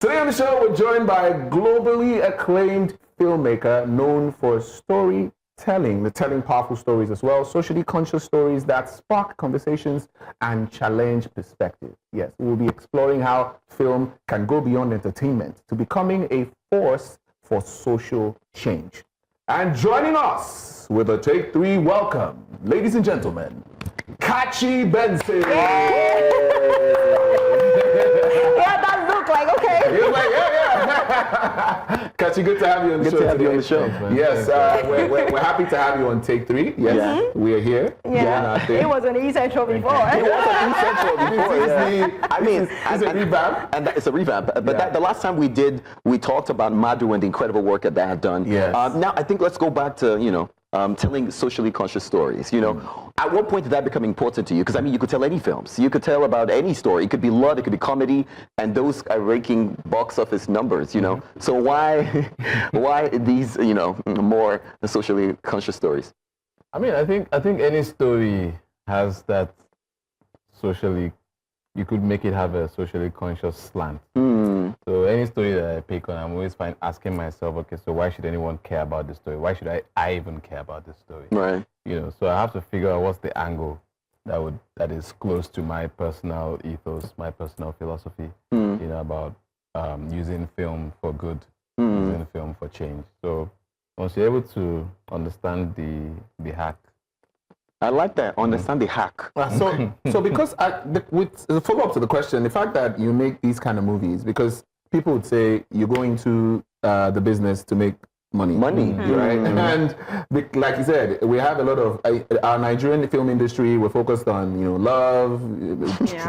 Today on the show, we're joined by a globally acclaimed filmmaker known for storytelling, telling powerful stories as well, socially conscious stories that spark conversations and challenge perspective. Yes, we'll be exploring how film can go beyond entertainment to becoming a force for social change. And joining us with a Take 3 welcome, ladies and gentlemen, Kachi Benson. You're like, yeah. Kachi, good to have you on the show. Good to have you on the show. Thanks, yes, we're happy to have you on Take 3. Yes, we are here. Yeah, it was an E-Central before. It was an E-Central before. It's a revamp. And it's a revamp. But the last time we talked about Madhu and the incredible work that they had done. Yes. Now I think let's go back to, telling socially conscious stories. At what point did that become important to you? Because I mean, you could tell any films. You could tell about any story. It could be love, it could be comedy, and those are raking box office numbers. So why these more socially conscious stories? I mean, I think any story has that socially. You could make it have a socially conscious slant. So any story that I pick on, I'm always asking myself, okay, so why should anyone care about this story? Why should I even care about this story? Right. So I have to figure out what's the angle that is close to my personal ethos, my personal philosophy, about using film for good, using film for change. So once you're able to understand the hack. I like that. Understand the hack. So because with the follow-up to the question, the fact that you make these kind of movies, because people would say you're going to the business to make money, right? And like you said, we have a lot of our Nigerian film industry. We're focused on love,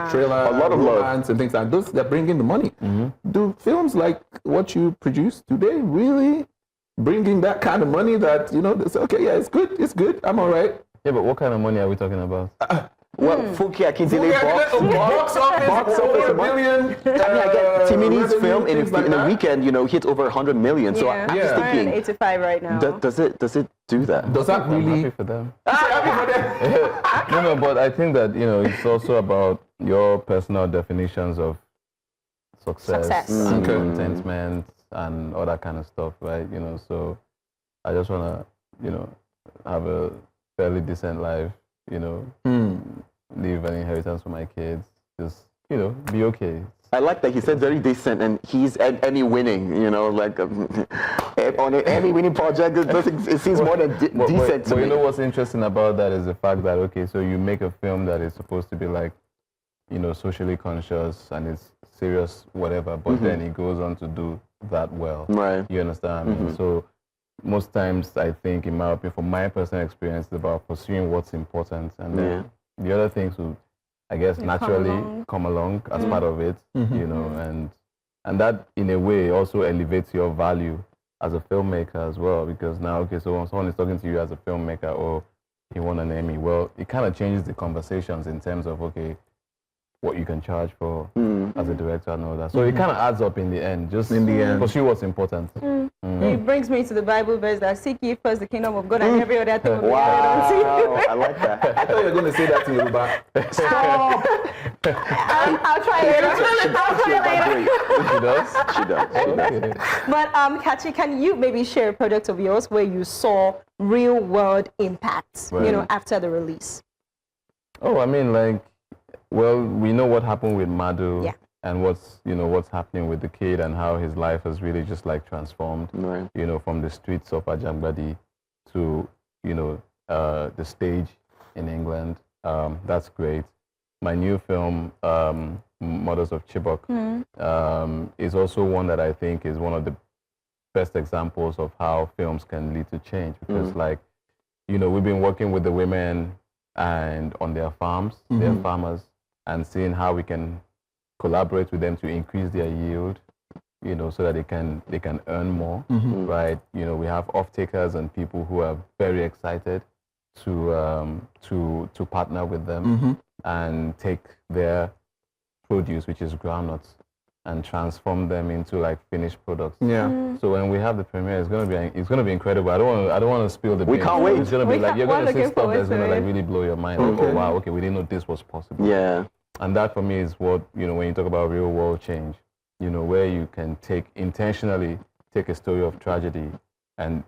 trailer, a lot of romance, and things like those that bring in the money. Do films like what you produce, do they really bring in that kind of money that they say, okay, yeah, it's good, I'm all right? Yeah, but what kind of money are we talking about? Fuki Akindele box office, over $1 million. Timini's film in a weekend, hit over 100 million. So I'm just thinking, 85 right now. Does it do that? Does that really? I'm happy for them. No, but I think that it's also about your personal definitions of success. And contentment and all that kind of stuff, right? So I just wanna have a fairly decent life, leave an inheritance for my kids, just, be okay. I like that he said very decent, and he's any winning, like on any winning project, it seems more than decent to me. You know what's interesting about that is the fact that, okay, so you make a film that is supposed to be like, socially conscious and it's serious, whatever, but then it goes on to do that well. Right. You understand? So most times, I think, in my opinion, from my personal experience, it's about pursuing what's important, and then the other things will, I guess, naturally come along as part of it, and that, in a way, also elevates your value as a filmmaker as well, because now, okay, so when someone is talking to you as a filmmaker, or you won an Emmy, well, it kind of changes the conversations in terms of, okay, what you can charge for as a director and all that. So it kind of adds up in the end, just in the end, pursue what's important. It brings me to the Bible verse that seek ye first the kingdom of God and every other thing will be Wow, added unto you. I like that. I thought you were going to say that to Yoruba. Stop! I'll try later. She does? She does. Okay. But Kachi, can you maybe share a product of yours where you saw real world impacts, after the release? Oh, I mean, well, we know what happened with Madhu, and what's happening with the kid and how his life has really just transformed, from the streets of Ajangbadi to, the stage in England. That's great. My new film, Mothers of Chibok, is also one that I think is one of the best examples of how films can lead to change, because we've been working with the women and on their farms, their farmers, and seeing how we can collaborate with them to increase their yield, so that they can earn more, right? We have off-takers and people who are very excited to partner with them and take their produce, which is groundnuts, and transform them into finished products. So when we have the premiere, it's gonna be incredible. I don't want to spill the beans. We can't wait. It's gonna be you're gonna see stuff that's gonna really blow your mind. Oh wow, okay, we didn't know this was possible. Yeah. And that for me is what when you talk about real world change, where you can intentionally take a story of tragedy and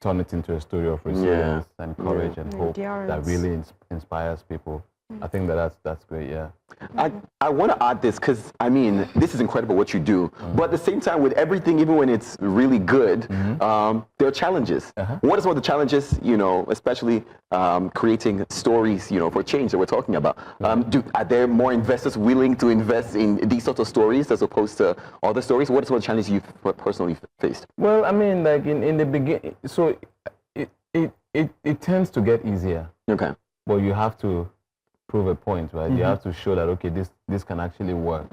turn it into a story of resilience and courage and hope that really inspires people. I think that's great, yeah. I want to add this because, I mean, this is incredible what you do. But at the same time, with everything, even when it's really good, there are challenges. What are some of the challenges, especially creating stories, for change that we're talking about? Are there more investors willing to invest in these sorts of stories as opposed to other stories? What are some of the challenges you've personally faced? Well, I mean, like in the beginning, so it tends to get easier. Okay. But you have to prove a point, right? You have to show that, okay, this can actually work,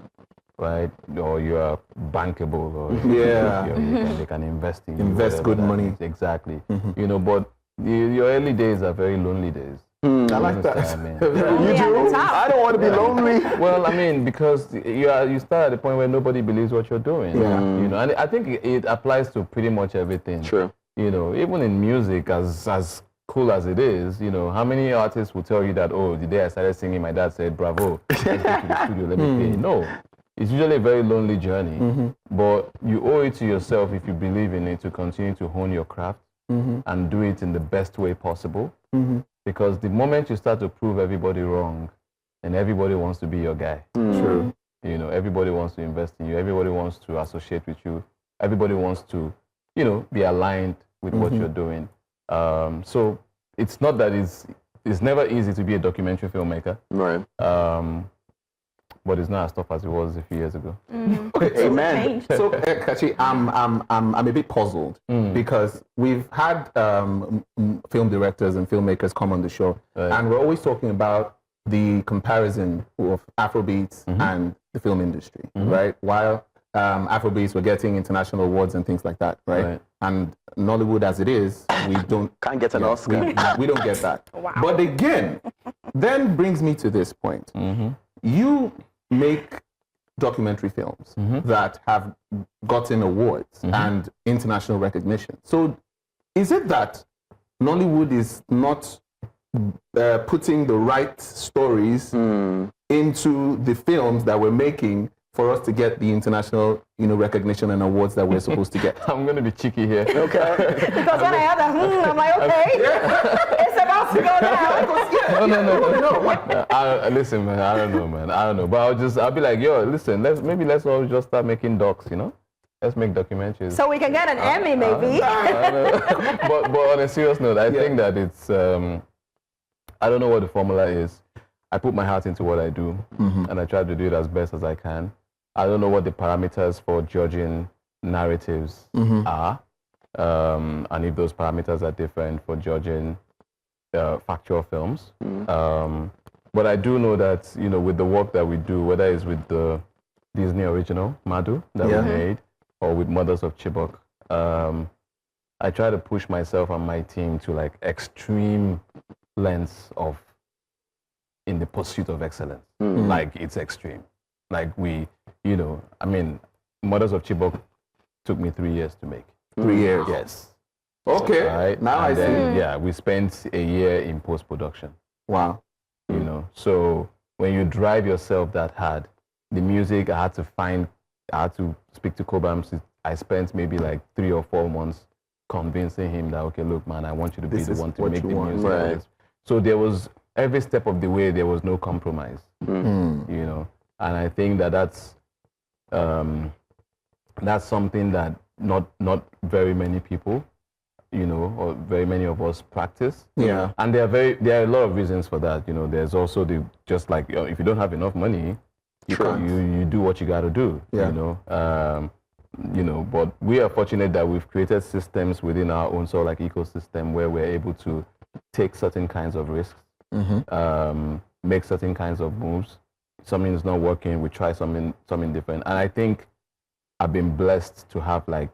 right? Or you are bankable, or they can invest in you. Invest good money. Exactly. But your early days are very lonely days. I like that. I mean, You do? I don't want to be lonely. well, I mean, because you start at the point where nobody believes what you're doing. And I think it applies to pretty much everything. True. Even in music, as cool as it is, how many artists will tell you that, oh, the day I started singing, my dad said, bravo, let's go to the studio, let me pay. No, it's usually a very lonely journey, but you owe it to yourself, if you believe in it, to continue to hone your craft and do it in the best way possible. Because the moment you start to prove everybody wrong, and everybody wants to be your guy. True. Everybody wants to invest in you, everybody wants to associate with you, everybody wants to, be aligned with what you're doing. So it's not that it's never easy to be a documentary filmmaker, Right. but it's not as tough as it was a few years ago. Okay, so, Amen. So, Kachi, I'm a bit puzzled because we've had film directors and filmmakers come on the show, and we're always talking about the comparison of Afrobeats and the film industry, right? While Afrobeats were getting international awards and things like that, right? And Nollywood, as it is, we Can't get an Oscar. we don't get that. Wow. But again, then brings me to this point. You make documentary films that have gotten awards and international recognition. So is it that Nollywood is not putting the right stories into the films that we're making for us to get the international, recognition and awards that we're supposed to get? I'm going to be cheeky here. Okay. Because when I had that, I'm like, okay, it's about to go down. No. Listen, man, I don't know. But I'll be like, yo, listen, let's all just start making docs, Let's make documentaries. So we can get an Emmy, maybe. But on a serious note, I think that it's, I don't know what the formula is. I put my heart into what I do, and I try to do it as best as I can. I don't know what the parameters for judging narratives are, and if those parameters are different for judging factual films. But I do know that, with the work that we do, whether it's with the Disney original, Madu, that we made, or with Mothers of Chibok, I try to push myself and my team to extreme lengths of in the pursuit of excellence. It's extreme. Mothers of Chibok took me 3 years to make. 3 years? Yes. Okay, right? Now I see. Yeah, we spent a year in post-production. Wow. So when you drive yourself that hard, the music, I had to speak to Cobham. I spent maybe 3 or 4 months convincing him that, okay, look, man, I want you to be the one to make the music. Right. So there was, every step of the way, there was no compromise, And I think that's something that not very many people, or very many of us practice. Yeah. And there are a lot of reasons for that. There's also if you don't have enough money, you do what you got to do. Yeah. But we are fortunate that we've created systems within our own sort of ecosystem where we're able to take certain kinds of risks, make certain kinds of moves. Something is not working, we try something different. And I think I've been blessed to have the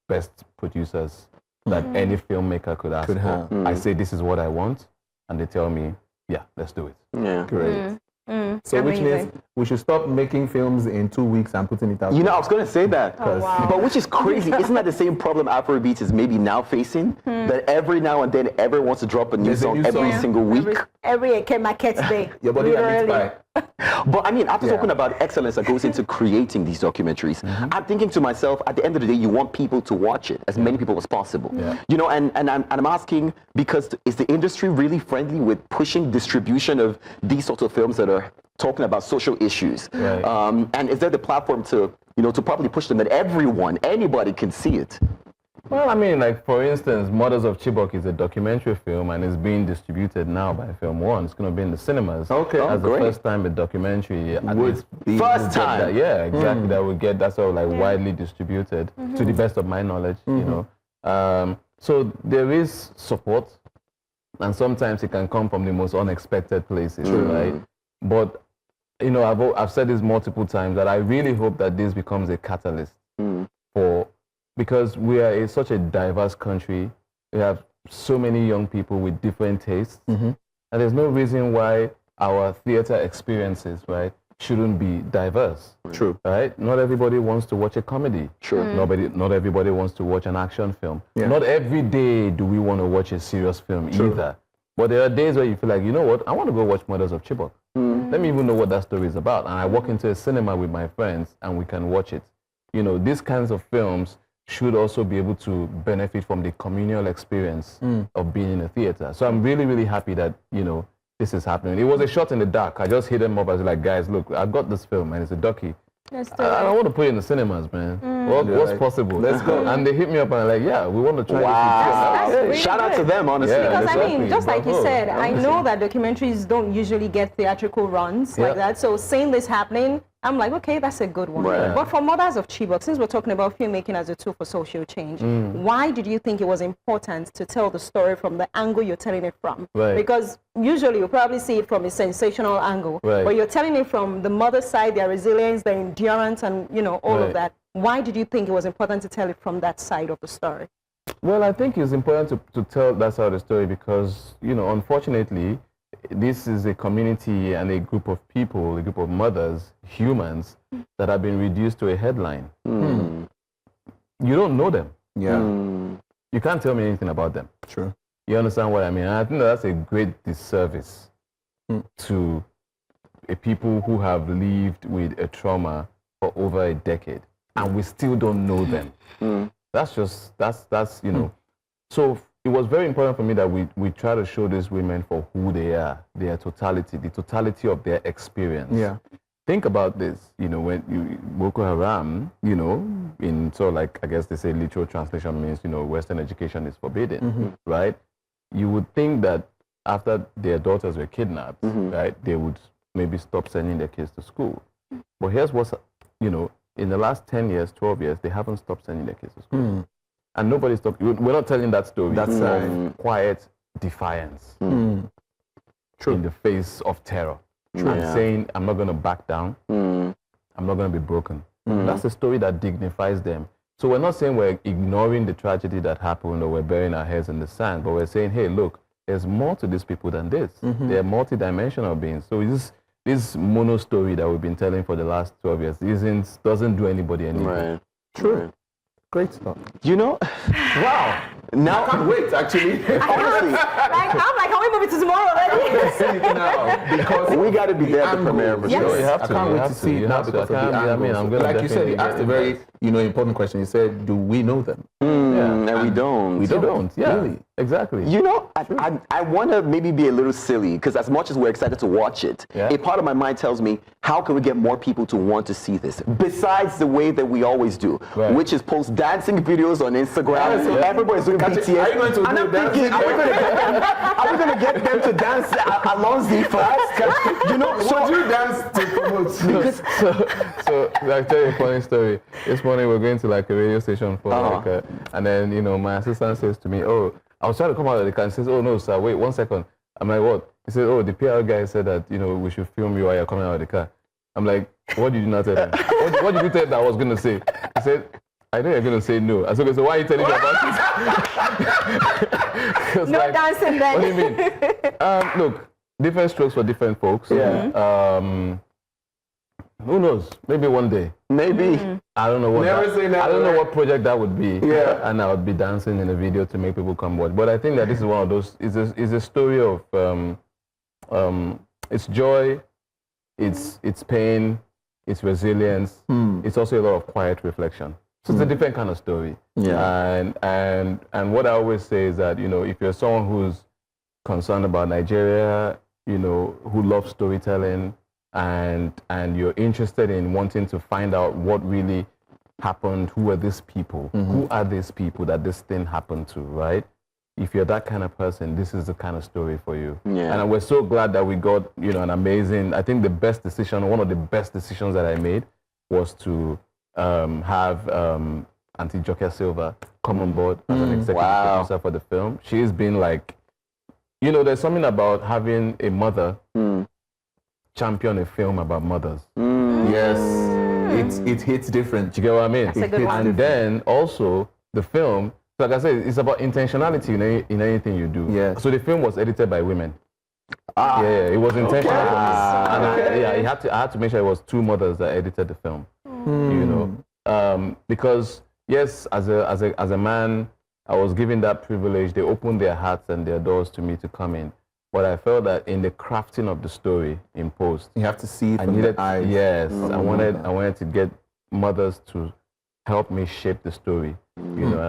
best producers that any filmmaker could ask for. I say, this is what I want, and they tell me, yeah, let's do it. Yeah. Great. So which means we should stop making films in 2 weeks and putting it out. I was going to say that. Wow. But which is crazy. Isn't that the same problem Afrobeats is maybe now facing? That every now and then everyone wants to drop a new song every single week. Every Eke Market Day. Your body that meets by. But I mean, after talking about excellence that goes into creating these documentaries, I'm thinking to myself, at the end of the day, you want people to watch it, as many people as possible. You know, and I'm asking, because is the industry really friendly with pushing distribution of these sorts of films that are talking about social issues? And is there the platform to, you know, to properly push them that anybody can see it? Well, I mean, like, for instance, Mothers of Chibok is a documentary film and is being distributed now by Film One. It's going to be in the cinemas. Okay. That's the first time a documentary First time. Yeah, exactly. That would get that sort of like widely distributed, to the best of my knowledge, you know. So there is support, and sometimes it can come from the most unexpected places, right? But, you know, I've said this multiple times, that I really hope that this becomes a catalyst because we are such a diverse country. We have so many young people with different tastes, and there's no reason why our theater experiences, right, shouldn't be diverse. True. Right? Not everybody wants to watch a comedy. Sure. Not everybody wants to watch an action film. Not every day do we want to watch a serious film either. But there are days where you feel like, you know what, I want to go watch Mothers of Chibok. Let me even know what that story is about. And I walk into a cinema with my friends and we can watch it. You know, these kinds of films should also be able to benefit from the communal experience of being in a theater. So I'm really, really happy that, you know, this is happening. It was a shot in the dark. I just hit them up. I was like, guys, look, I got this film and it's a docu. I want to put it in the cinemas, man. What's possible? Let's go. And they hit me up and I'm like, yeah, we want to try That's really Shout out to them, honestly. Because I mean, just like you said, I know that documentaries don't usually get theatrical runs like that. So seeing this happening, I'm like, okay, that's a good one. But for Mothers of Chibok, since we're talking about filmmaking as a tool for social change, why did you think it was important to tell the story from the angle you're telling it from? Because usually you probably see it from a sensational angle, but you're telling it from the mother's side, their resilience, their endurance, and, you know, all of that. Why did you think it was important to tell it from that side of the story? Well, I think it's important to tell that side of the story because, you know, unfortunately, this is a community and a group of people, a group of mothers, humans, that have been reduced to a headline. You don't know them. You can't tell me anything about them. True. You understand what I mean? And I think that's a great disservice to a people who have lived with a trauma for over a decade, and we still don't know them. That's you know. So it was very important for me that we try to show these women for who they are, their totality, the totality of their experience. Think about this, you know, when Boko Haram, you know, in sort of like, I guess they say literal translation means, you know, Western education is forbidden, right? You would think that after their daughters were kidnapped, right, they would maybe stop sending their kids to school. But here's what's, you know, in the last 10 years, 12 years, they haven't stopped sending their kids to school. And nobody stopped. We're not telling that story. That's quiet defiance in the face of terror. And saying, I'm not going to back down. I'm not going to be broken. That's a story that dignifies them. So we're not saying we're ignoring the tragedy that happened or we're burying our heads in the sand, but we're saying, hey, look, there's more to these people than this. They're multidimensional beings. So this mono story that we've been telling for the last 12 years doesn't do anybody any good. True. Great stuff. You know, wow. Now I can't wait, actually. Honestly, I'm like, can we move it to tomorrow already? See it now because we got to be there at the premiere. Yes. You have I to. can't You wait have to see it now because of the angles. I'm gonna like you said, you asked a very important question. You said, do we know them? And we don't. We don't. Yeah, Really? exactly. You know, I want to maybe be a little silly because as much as we're excited to watch it, a part of my mind tells me, how can we get more people to want to see this? Besides the way that we always do, which is post dancing videos on Instagram. Everybody's doing BTS. Are you going to and I'm thinking, are we going to get them to dance along the first? You know, so would you dance to promote? So I'll tell you a funny story. This morning we're going to like a radio station for and then, you know, my assistant says to me, oh, I was trying to come out of the car and says, oh no, sir, wait 1 second. I'm like, what? He said, oh, the PR guy said that, you know, we should film you while you're coming out of the car. I'm like, what did you not tell him? What did you tell him that I was going to say? He said, I know you're going to say no. I said, okay, so why are you telling me about it? No like, dancing then. What do you mean? Look, different strokes for different folks. Who knows? Maybe one day. Maybe. I don't know what. I don't know what project that would be. And I would be dancing in a video to make people come watch. But I think that this is one of those. It's a story of it's joy, it's pain, it's resilience, it's also a lot of quiet reflection. So it's a different kind of story. Yeah. And what I always say is that, you know, if you're someone who's concerned about Nigeria, you know, who loves storytelling, and you're interested in wanting to find out what really happened, who are these people, who are these people that this thing happened to, right? If you're that kind of person, this is the kind of story for you. Yeah. And we're so glad that we got, you know, an amazing, I think the best decision, one of the best decisions that I made was to have Auntie Joke Silva come on board as an executive producer for the film. She's been like, you know, there's something about having a mother champion a film about mothers. Yes, it hits different. Do you get what I mean? That's a good one. And then also the film, like I said, it's about intentionality in anything you do. Yeah. So the film was edited by women. Yeah, it was intentional for me. And I had to make sure it was 2 mothers that edited the film. You know, because yes, as a man, I was given that privilege. They opened their hearts and their doors to me to come in. But I felt that in the crafting of the story in post, You have to see it I from needed, the eyes. yes, I wanted to get mothers to help me shape the story, you know,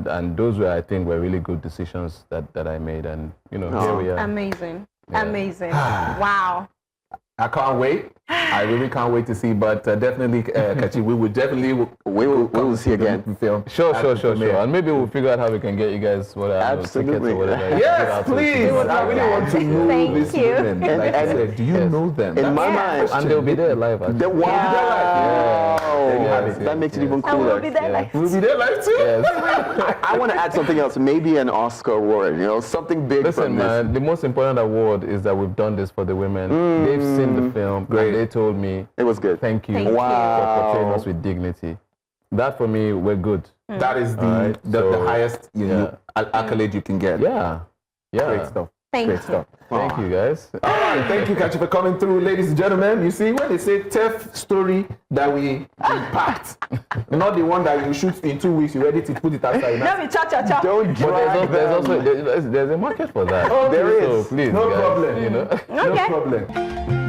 and those were, I think, were really good decisions that I made, and you know, here we are. Amazing. Amazing. Wow. I can't wait. I really can't wait to see. But definitely, Kachi, we will definitely We will see again. Film. Sure. And maybe we'll figure out how we can get you guys Absolutely. tickets or whatever. Yes, please. I really want to know Thank these you. women. Like I said, do you know them? In my mind, And they'll be there live. Actually. There you have it. That makes it even I cooler. will be there like We'll be there live too. I want to add something else, maybe an Oscar award, you know, something big Listen, from this. man, the most important award is that we've done this for the women. They've seen the film. Great. And they told me, It was good. thank you Thank you. for Wow. portraying us with dignity. That for me, we're good. That is the Alright, the so, highest accolade you can get. Yeah. Great stuff. Thank Great you. stuff. Thank you, guys. All right, thank you, Kachi, for coming through, ladies and gentlemen. You see, when they say tough story that we packed, not the one that you shoot in 2 weeks, you're ready to put it outside. Let me cha. Don't But drag there's them. also there's a market for that. Oh, there So is. please, No guys, problem. you know. No Okay. problem.